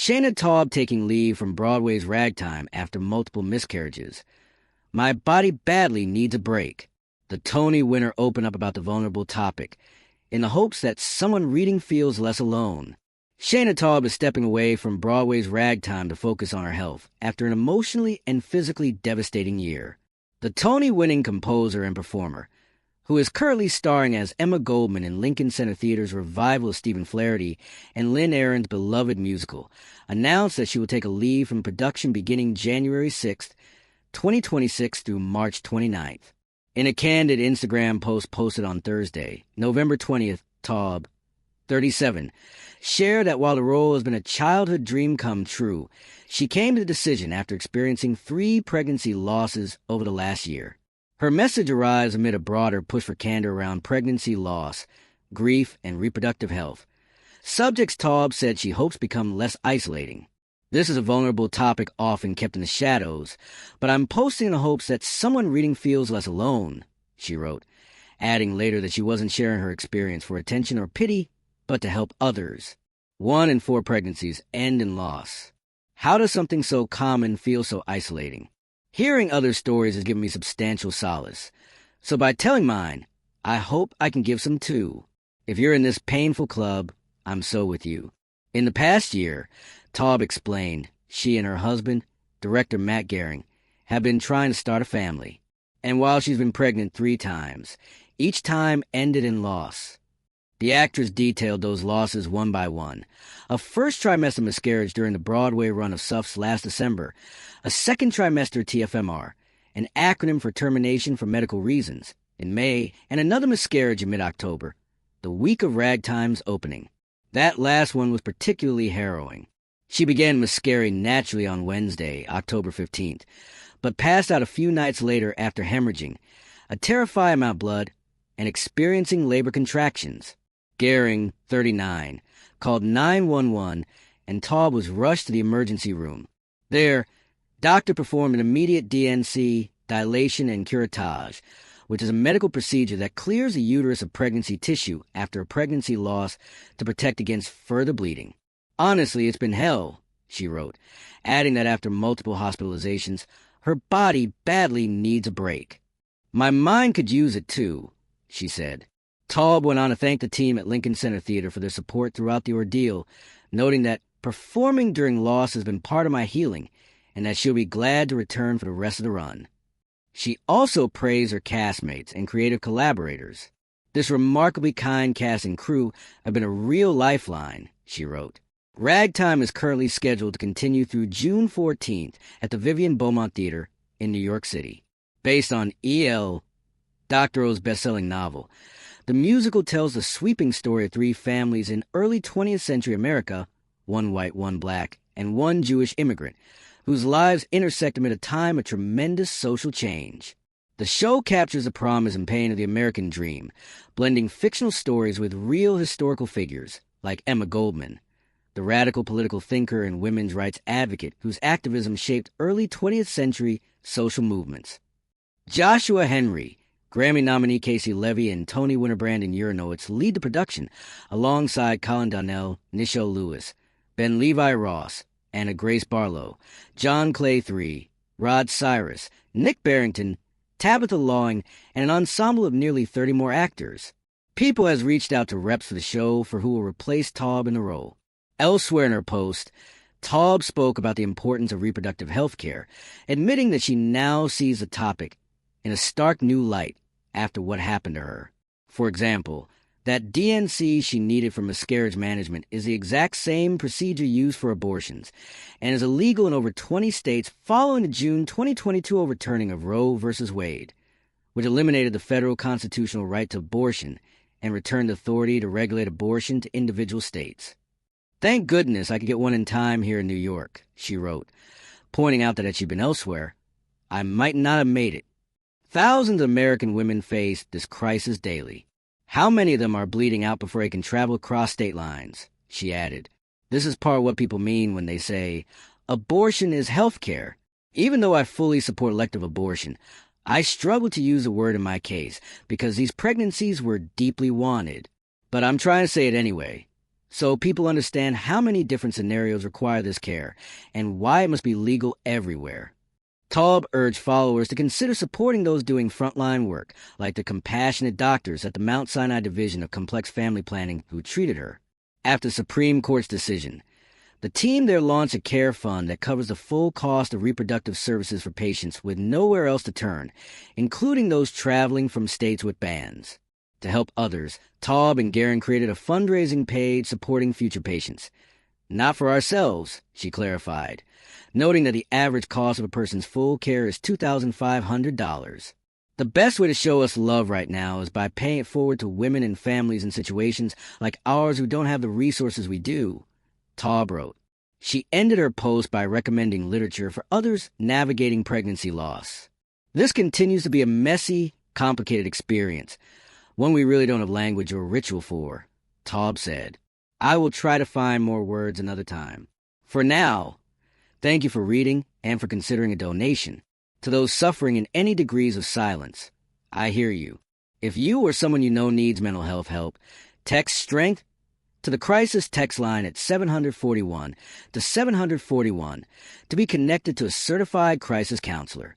Shaina Taub taking leave from Broadway's Ragtime after multiple miscarriages. My body badly needs a break. The Tony winner opened up about the vulnerable topic, in the hopes that someone reading feels less alone. Shaina Taub is stepping away from Broadway's Ragtime to focus on her health after an emotionally and physically devastating year. The Tony-winning composer and performer, who is currently starring as Emma Goldman in Lincoln Center Theater's revival of Stephen Flaherty and Lynn Aron's beloved musical, announced that she will take a leave from production beginning January 6, 2026 through March 29th. In a candid Instagram post posted on Thursday, November 20th, Taub, 37, shared that while the role has been a childhood dream come true, she came to the decision after experiencing 3 pregnancy losses over the last year. Her message arrives amid a broader push for candor around pregnancy loss, grief, and reproductive health. Subjects Taub said she hopes become less isolating. This is a vulnerable topic often kept in the shadows, but I'm posting in the hopes that someone reading feels less alone, she wrote, adding later that she wasn't sharing her experience for attention or pity, but to help others. 1 in 4 pregnancies end in loss. How does something so common feel so isolating? Hearing other stories has given me substantial solace. So by telling mine, I hope I can give some too. If you're in this painful club, I'm so with you. In the past year, Taub explained, she and her husband, director Matt Gehring, have been trying to start a family. And while she's been pregnant 3 times, each time ended in loss. The actress detailed those losses one by one. A first trimester miscarriage during the Broadway run of Suff's last December, a second trimester TFMR, an acronym for termination for medical reasons, in May, and another miscarriage in mid-October, the week of Ragtime's opening. That last one was particularly harrowing. She began miscarrying naturally on Wednesday, October 15th, but passed out a few nights later after hemorrhaging, a terrifying amount of blood, and experiencing labor contractions. Gehring, 39, called 911, and Taub was rushed to the emergency room. There, doctor performed an immediate DNC, dilation and curettage, which is a medical procedure that clears the uterus of pregnancy tissue after a pregnancy loss to protect against further bleeding. Honestly, it's been hell, she wrote, adding that after multiple hospitalizations, her body badly needs a break. My mind could use it too, she said. Taub went on to thank the team at Lincoln Center Theater for their support throughout the ordeal, noting that performing during loss has been part of my healing and that she'll be glad to return for the rest of the run. She also praised her castmates and creative collaborators. This remarkably kind cast and crew have been a real lifeline, she wrote. Ragtime is currently scheduled to continue through June 14th at the Vivian Beaumont Theater in New York City. Based on E.L. Doctorow's best-selling novel, the musical tells the sweeping story of 3 families in early 20th century America, 1 white, 1 black, and 1 Jewish immigrant, whose lives intersect amid a time of tremendous social change. The show captures the promise and pain of the American dream, blending fictional stories with real historical figures, like Emma Goldman, the radical political thinker and women's rights advocate whose activism shaped early 20th century social movements. Joshua Henry, Grammy nominee Casey Levy, and Tony winner Brandon Uranowitz lead the production, alongside Colin Donnell, Nichelle Lewis, Ben Levi Ross, Anna Grace Barlow, John Clay III, Rod Cyrus, Nick Barrington, Tabitha Lawing, and an ensemble of nearly 30 more actors. People has reached out to reps for the show for who will replace Taub in the role. Elsewhere in her post, Taub spoke about the importance of reproductive health care, admitting that she now sees the topic in a stark new light after what happened to her. For example, that DNC she needed for miscarriage management is the exact same procedure used for abortions and is illegal in over 20 states following the June 2022 overturning of Roe v. Wade, which eliminated the federal constitutional right to abortion and returned authority to regulate abortion to individual states. Thank goodness I could get one in time here in New York, she wrote, pointing out that had she been elsewhere, I might not have made it. Thousands of American women face this crisis daily. How many of them are bleeding out before they can travel across state lines? She added. This is part of what people mean when they say, abortion is health care. Even though I fully support elective abortion, I struggle to use the word in my case because these pregnancies were deeply wanted. But I'm trying to say it anyway. so people understand how many different scenarios require this care and why it must be legal everywhere. Taub urged followers to consider supporting those doing frontline work, like the compassionate doctors at the Mount Sinai Division of Complex Family Planning who treated her. After the Supreme Court's decision, the team there launched a care fund that covers the full cost of reproductive services for patients with nowhere else to turn, including those traveling from states with bans. To help others, Taub and Guerin created a fundraising page supporting future patients. Not for ourselves, she clarified, noting that the average cost of a person's full care is $2,500. The best way to show us love right now is by paying it forward to women and families in situations like ours who don't have the resources we do, Taub wrote. She ended her post by recommending literature for others navigating pregnancy loss. This continues to be a messy, complicated experience, one we really don't have language or ritual for, Taub said. I will try to find more words another time. For now, thank you for reading and for considering a donation. To those suffering in any degrees of silence, I hear you. If you or someone you know needs mental health help, text STRENGTH to the crisis text line at 741 to 741 to be connected to a certified crisis counselor.